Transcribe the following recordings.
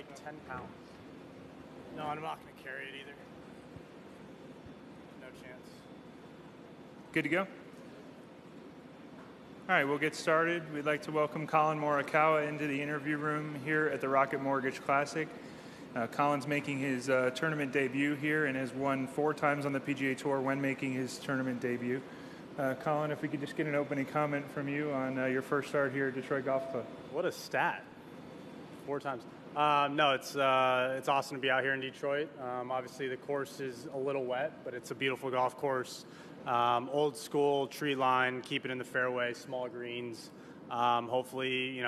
like 10 pounds. No, I'm not going to carry it either. No chance. Good to go? All right, we'll get started. We'd like to welcome Collin Morikawa into the interview room here at the Rocket Mortgage Classic. Collin's making his tournament debut here and has won 4 times on the PGA Tour when making his tournament debut. Collin, if we could just get an opening comment from you on your first start here at Detroit Golf Club. What a stat. 4 times. No, it's awesome to be out here in Detroit. Obviously, the course is a little wet, but it's a beautiful golf course. Old school, tree line, keep it in the fairway, small greens. Hopefully,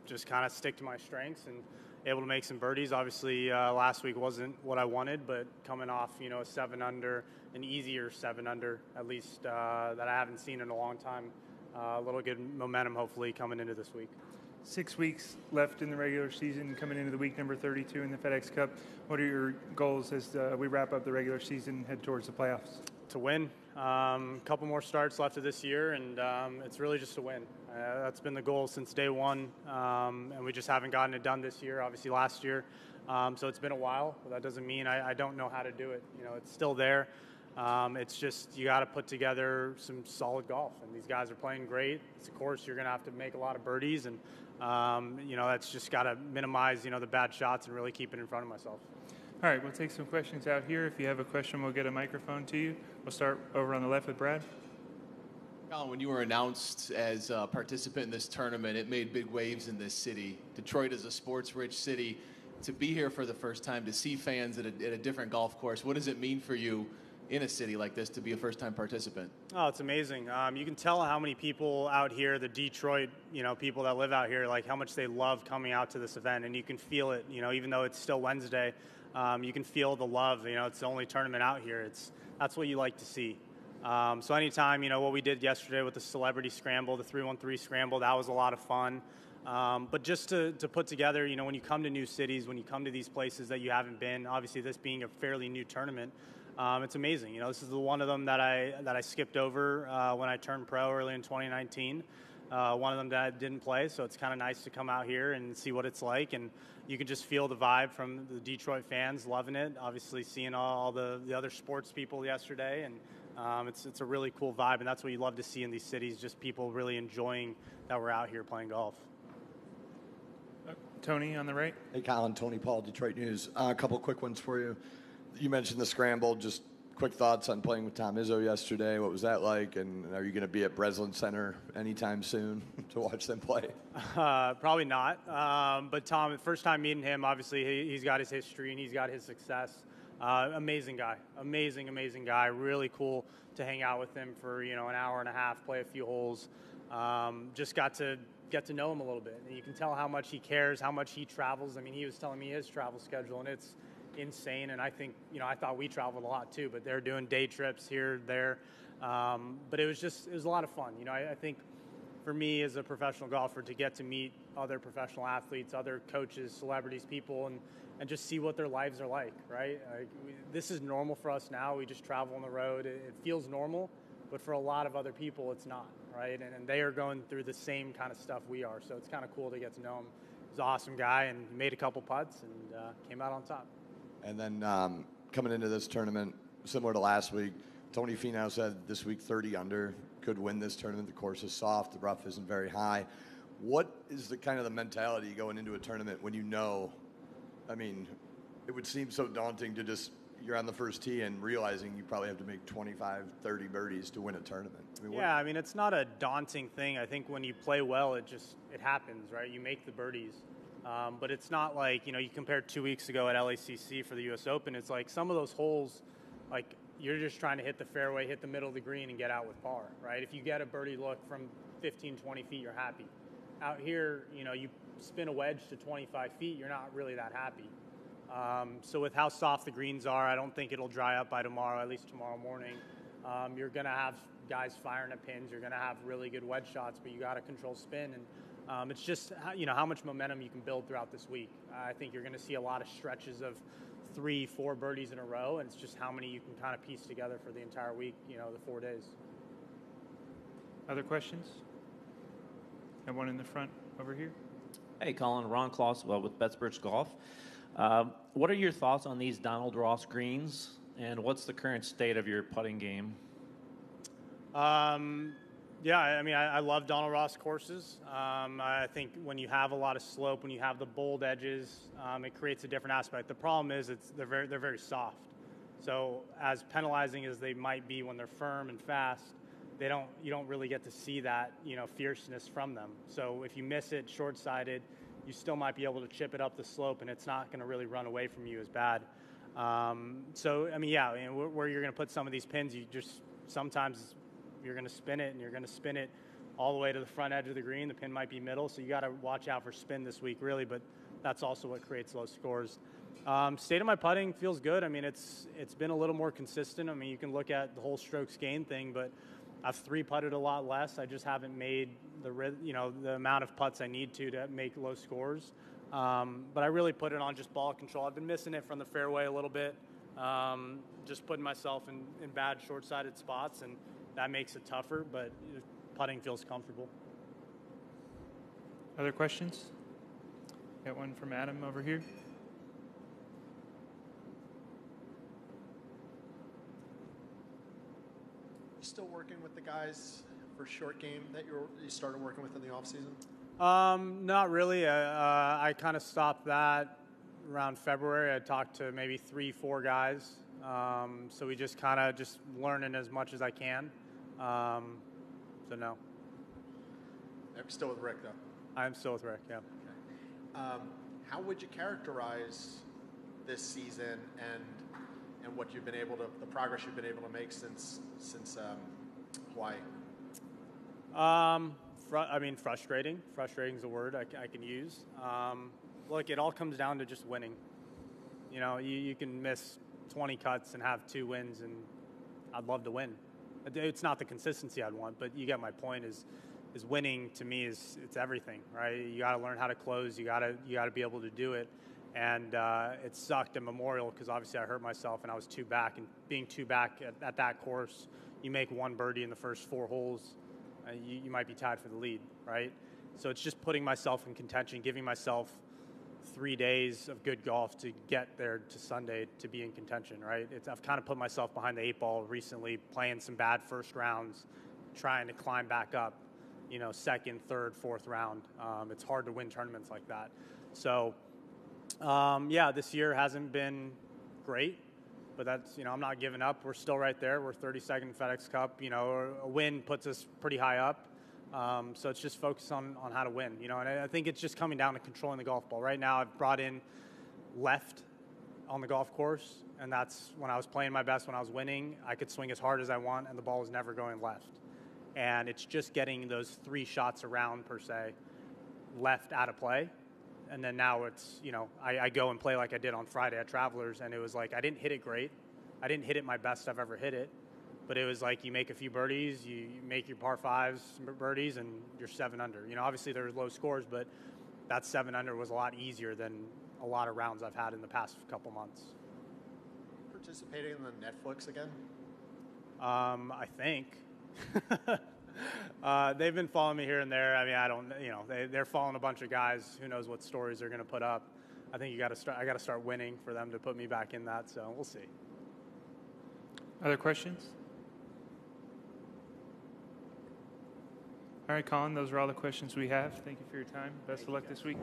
just kind of stick to my strengths and able to make some birdies. Obviously, last week wasn't what I wanted, but coming off, a 7 under, an easier 7 under, at least that I haven't seen in a long time. A little good momentum, hopefully, coming into this week. 6 weeks left in the regular season, coming into the week number 32 in the FedEx Cup. What are your goals as we wrap up the regular season and head towards the playoffs? To win. A couple more starts left of this year, and it's really just to win. That's been the goal since day one, and we just haven't gotten it done this year, obviously last year. So it's been a while, but that doesn't mean I don't know how to do it. It's still there. It's just you got to put together some solid golf, and these guys are playing great. It's a course you're going to have to make a lot of birdies, and that's just got to minimize the bad shots and really keep it in front of myself. All right, we'll take some questions out here. If you have a question, we'll get a microphone to you. We'll start over on the left with Brad. Collin, when you were announced as a participant in this tournament, it made big waves in this city. Detroit is a sports-rich city. To be here for the first time, to see fans at a different golf course, what does it mean for you in a city like this to be a first-time participant? Oh, it's amazing. You can tell how many people out here, the Detroit, people that live out here, like how much they love coming out to this event, and you can feel it. Even though it's still Wednesday, you can feel the love. It's the only tournament out here. That's what you like to see. So anytime, what we did yesterday with the Celebrity Scramble, the 313 Scramble, that was a lot of fun. But just to put together, when you come to new cities, when you come to these places that you haven't been, obviously this being a fairly new tournament, it's amazing. This is the one of them that I skipped over when I turned pro early in 2019. One of them that I didn't play, so it's kind of nice to come out here and see what it's like, and you can just feel the vibe from the Detroit fans loving it. Obviously, seeing all the other sports people yesterday, and it's a really cool vibe, and that's what you love to see in these cities, just people really enjoying that we're out here playing golf. Tony on the right. Hey, Collin, Tony Paul, Detroit News. A couple quick ones for you. You mentioned the scramble. Just quick thoughts on playing with Tom Izzo yesterday. What was that like? And are you going to be at Breslin Center anytime soon to watch them play? Probably not. But Tom, first time meeting him, obviously he's got his history and he's got his success. Amazing guy. Amazing guy. Really cool to hang out with him for, an hour and a half, play a few holes. Just got to get to know him a little bit. And you can tell how much he cares, how much he travels. I mean, he was telling me his travel schedule, and it's insane. And I think, I thought we traveled a lot too, but they're doing day trips here, there. But it was a lot of fun. I think for me as a professional golfer to get to meet other professional athletes, other coaches, celebrities, people, and just see what their lives are like, right? This is normal for us now. We just travel on the road. It feels normal, but for a lot of other people, it's not, right? And they are going through the same kind of stuff we are. So it's kind of cool to get to know him. He's an awesome guy, and he made a couple putts and came out on top. And then coming into this tournament, similar to last week, Tony Finau said this week 30 under, could win this tournament. The course is soft, the rough isn't very high. What is the kind of the mentality going into a tournament when it would seem so daunting to just, you're on the first tee and realizing you probably have to make 25, 30 birdies to win a tournament. It's not a daunting thing. I think when you play well, it happens, right? You make the birdies. But it's not like, you compared 2 weeks ago at LACC for the U.S. Open, it's like some of those holes, like you're just trying to hit the fairway, hit the middle of the green, and get out with par, right? If you get a birdie look from 15, 20 feet, you're happy. Out here, you spin a wedge to 25 feet, you're not really that happy. So with how soft the greens are, I don't think it'll dry up by tomorrow, at least tomorrow morning. You're going to have guys firing at pins. You're going to have really good wedge shots, but you got to control spin. And it's just, how much momentum you can build throughout this week. I think you're going to see a lot of stretches of 3-4 birdies in a row, and it's just how many you can kind of piece together for the entire week, the 4 days. Other questions? Have one in the front over here. Hey, Collin, Ron Claus with Betsbridge Golf. What are your thoughts on these Donald Ross greens, and what's the current state of your putting game? Yeah, I mean, I love Donald Ross courses. I think when you have a lot of slope, when you have the bold edges, it creates a different aspect. The problem is they're very soft. So as penalizing as they might be when they're firm and fast, you don't really get to see that, fierceness from them. So if you miss it short-sided, you still might be able to chip it up the slope, and it's not going to really run away from you as bad. So I mean, yeah, where you're going to put some of these pins, sometimes you're going to spin it, and you're going to spin it all the way to the front edge of the green. The pin might be middle, so you got to watch out for spin this week, really. But that's also what creates low scores. State of my putting feels good. I mean, it's been a little more consistent. I mean, you can look at the whole strokes gained thing, but I've 3-putted a lot less. I just haven't made the amount of putts I need to make low scores. But I really put it on just ball control. I've been missing it from the fairway a little bit, just putting myself in bad short-sided spots, and that makes it tougher, but putting feels comfortable. Other questions? Got one from Adam over here. You still working with the guys for short game that you started working with in the off season? Not really. I kind of stopped that around February. I talked to maybe 3-4 guys. So we just kind of just learning as much as I can. So no. I'm still with Rick though. I'm still with Rick. Yeah. Okay. How would you characterize this season and what you've been able to, the progress you've been able to make since Hawaii? I mean, frustrating. Frustrating is a word I can use. Look, it all comes down to just winning. You can miss 20 cuts and have 2 wins, and I'd love to win. It's not the consistency I'd want, but you get my point. Is winning to me it's everything, right? You got to learn how to close. You got to be able to do it. And it sucked at Memorial because obviously I hurt myself and I was 2 back. And being 2 back at that course, you make 1 birdie in the first 4 holes, you might be tied for the lead, right? So it's just putting myself in contention, giving myself 3 days of good golf to get there to Sunday to be in contention, right? I've kind of put myself behind the 8 ball recently, playing some bad first rounds, trying to climb back up, second, third, fourth round. It's hard to win tournaments like that. So, this year hasn't been great, but that's, I'm not giving up. We're still right there. We're 32nd FedEx Cup. A win puts us pretty high up. So it's just focus on how to win, and I think it's just coming down to controlling the golf ball. Right now I've brought in left on the golf course, and that's when I was playing my best, when I was winning. I could swing as hard as I want, and the ball was never going left. And it's just getting those 3 shots around, per se, left out of play. And then now it's, I go and play like I did on Friday at Travelers, and it was like I didn't hit it great. I didn't hit it my best I've ever hit it. But it was like you make a few birdies, you make your par 5s birdies, and you're 7 under. Obviously there was low scores, but that 7 under was a lot easier than a lot of rounds I've had in the past couple months. Participating in the Netflix again? I think. They've been following me here and there. I mean, I don't, they're following a bunch of guys. Who knows what stories they're going to put up. I think I got to start winning for them to put me back in that, so we'll see. Other questions? All right, Collin, those are all the questions we have. Thank you for your time. Best of luck this week.